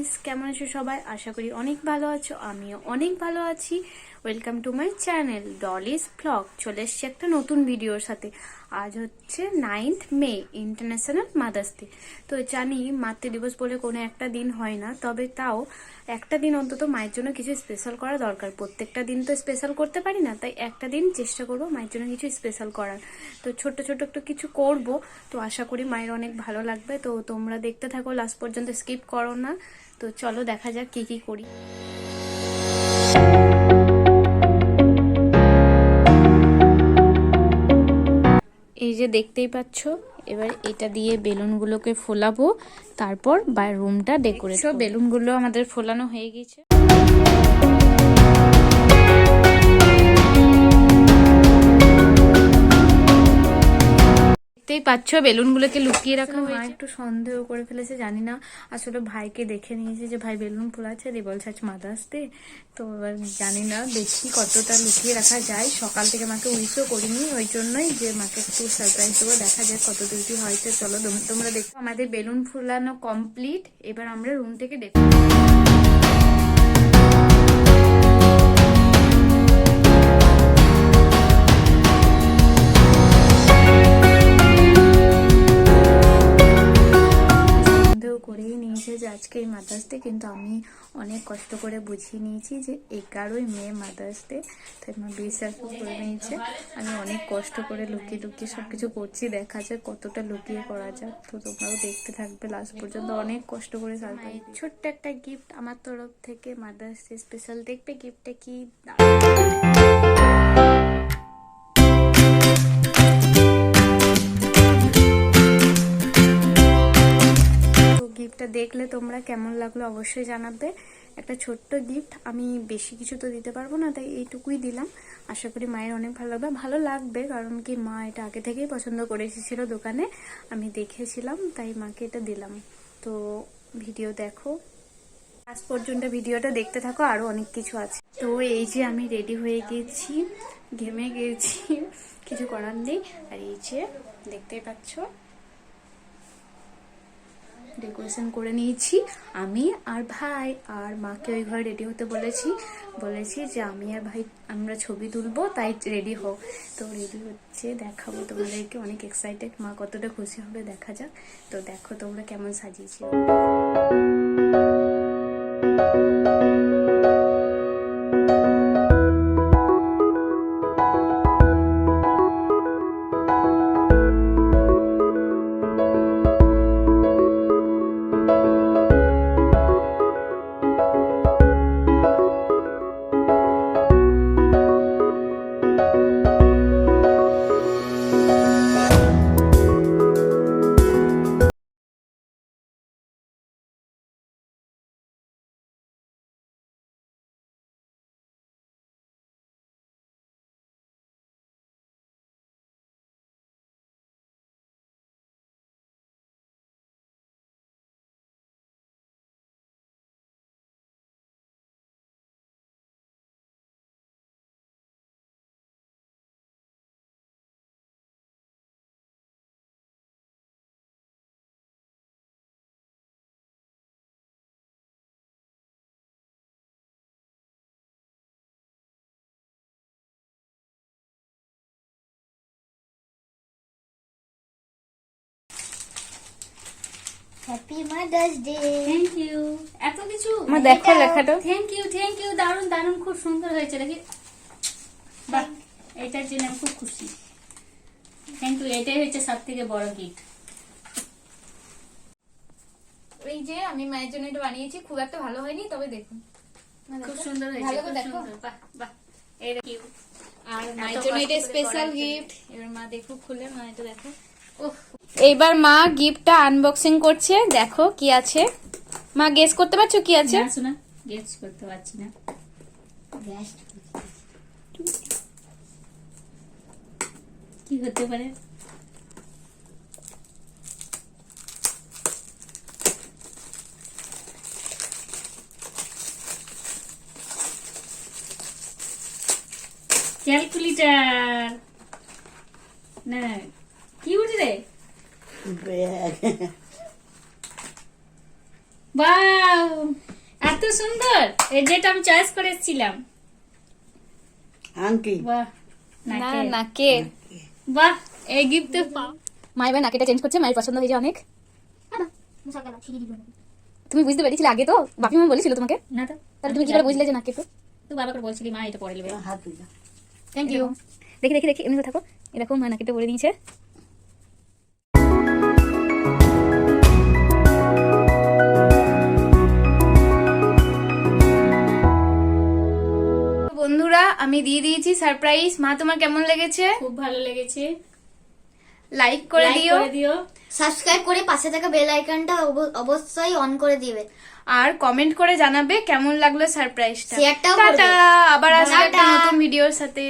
Guys, কেমন আছো সবাই? আশা করি অনেক ভালো আছো, আমিও অনেক ভালো আছি। Welcome to my channel Dolly's blog. চলে এসছি একটা নতুন ভিডিওর সাথে। আজ হচ্ছে 9th মে, ইন্টারন্যাশনাল মাদার্স ডে। তো জানি মাতৃ দিবস বলে কোনো একটা দিন হয় না, তবে তাও একটা দিন অন্তত মায়ের জন্য কিছু স্পেশাল করা দরকার। প্রত্যেকটা দিন তো স্পেশাল করতে পারি না, তাই একটা দিন চেষ্টা করবো মায়ের জন্য কিছু স্পেশাল করার। তো ছোট্ট ছোট্ট একটু কিছু করব, তো আশা করি মায়ের অনেক ভালো লাগবে। তো তোমরা দেখতে থাকো, লাস্ট পর্যন্ত স্কিপ করো না। তো চলো দেখা যাক কি কি করি। এই যে দেখতেই পাচ্ছ, এবার এটা দিয়ে বেলুনগুলোকে ফোলাবো, তারপর রুমটা ডেকোরেট করব। বেলুনগুলো আমাদের ফোলানো হয়ে গেছে। দেখতেই পাচ্ছ বেলুনগুলোকে লুকিয়ে রাখা হয়েছে। একটু সন্দেহ করে ফেলেছে, জানি না, আসলে ভাইকে দেখে নিয়েছে যে ভাই বেলুন ফোলাচ্ছে, দিয়ে বলছে আজ মাদার্স ডে। তো এবার জানি না, দেখি কতটা লুকিয়ে রাখা যায়। সকাল থেকে মাকে উইশও করিনি, ওই জন্যই যে মাকে একটু সারপ্রাইজ দেবো, দেখা যায় কত দূর হয়েছে। চলো তোমরা দেখো। আমাদের বেলুন ফোলানো কমপ্লিট, এবার আমরা রুম থেকে দেখো। করেই নিয়েছে যে আজকে এই মাদার্স ডে, কিন্তু আমি অনেক কষ্ট করে বুঝিয়ে নিয়েছি যে 11ই মে মাদার্স ডে। তাই মা বিশ্বাসও করে নিয়েছে। আমি অনেক কষ্ট করে লুকিয়ে লুকিয়ে সবকিছু করছি, দেখা যাক কতটা লুকিয়ে করা যাক। তো তোমরাও দেখতে থাকবে লাস্ট পর্যন্ত। অনেক কষ্ট করে সারপ্রাইজ, ছোট্ট একটা গিফট আমার তরফ থেকে মাদার্স ডে স্পেশাল। দেখবে গিফটটা কি। গিফটটা দেখলে তোমরা কেমন লাগলো অবশ্যই জানাবে। একটা ছোট্ট গিফট, আমি বেশি কিছু তো দিতে পারবো না, তাই এইটুকুই দিলাম। আশা করি মায়ের অনেক ভালো লাগবে, কারণ কি মা এটা আগে থেকেই পছন্দ করে এসেছিল দোকানে, আমি দেখেছিলাম, তাই মাকে এটা দিলাম। তো ভিডিও দেখো লাস্ট পর্যন্ত, ভিডিওটা দেখতে থাকো, আরো অনেক কিছু আছে। তো এই যে আমি রেডি হয়ে গেছি, ঘেমে গেছি, কিছু করার নেই। আর এই যে দেখতেই পাচ্ছ ডেকোরেশন করে নিয়েছি আমি আর ভাই। আর মাকে ওই ঘরে রেডি হতে বলেছি যে আমি আর ভাই আমরা ছবি তুলবো, তাই রেডি হোক। তো রেডি হচ্ছে, দেখাবো তোমাদেরকে। অনেক এক্সাইটেড, মা কতটা খুশি হবে দেখা যাক। তো দেখো তোমরা কেমন সাজিয়েছি। Happy mother's day. Thank you. এত কিছু মা দেখো লেখাটা। থ্যাংক ইউ, দারুণ দারুণ, খুব সুন্দর হয়েছে দেখি। বাহ, এটার জন্য আমি খুব খুশি। থ্যাংক ইউ, এটাই হচ্ছে সব থেকে বড় গিফট। এই যে আমি মায়ের জন্য এটা বানিয়েছি, খুব একটা ভালো হয়নি, তবে দেখুন খুব সুন্দর হয়েছে, ভালো খুব করে দেখো। সুন্দর। বাহ বাহ, এই দেখো। আর মায়ের এত জন্য কষ্ট এটা করে স্পেশাল করার জন্য। গিফট। এবার মা দেখো, খুলে মা এটা দেখো। উফ, এইবার মা গিফটটা আনবক্সিং করছে, দেখো কি আছে। মা গেস করতে পারছো কি আছে? না শোনা, গেস করতে পারছি না। কি হতে পারে? ক্যালকুলেটর না, কি উঠে রে? বাহ, এত সুন্দর, এই যেটা আমি চয়েস করেছিলাম। আংটি বাহ, না নাকের। নাকের। বাহ, এই গিফট মা এবার নাকেটা চেঞ্জ করছে, মায়ের পছন্দ হয়েছে অনেক। সকালে ছিড়ি দিব তুমি বুঝতে পেরেছিলে আগে তো? বাপি মা বলেছিল তোমাকে? না তো, তাহলে তুমি কি করে বুঝলে যে নাকে তো? তুই বাবাকে বলছিলি মা এটা পরে নেবে। হাত দিলা থ্যাংক ইউ। দেখি দেখি দেখি, এমনি তো থাকো। এরকম মা নাকেটা পরে দিয়েছে। বন্ধুরা, আমি দিয়ে দিয়েছি সারপ্রাইজ। মা তোমার কেমন লেগেছে? খুব ভালো লেগেছে। লাইক করে Like দিও, করে দিও। সাবস্ক্রাইব করে পাশে থাকা বেল আইকনটা অবশ্যই অন করে দিবে। আর কমেন্ট করে জানাবে কেমন লাগলো সারপ্রাইজটা। শেয়ারটাও টাটা, করবে। আবার আসবে একটা টাটা। নতুন ভিডিওর সাথে।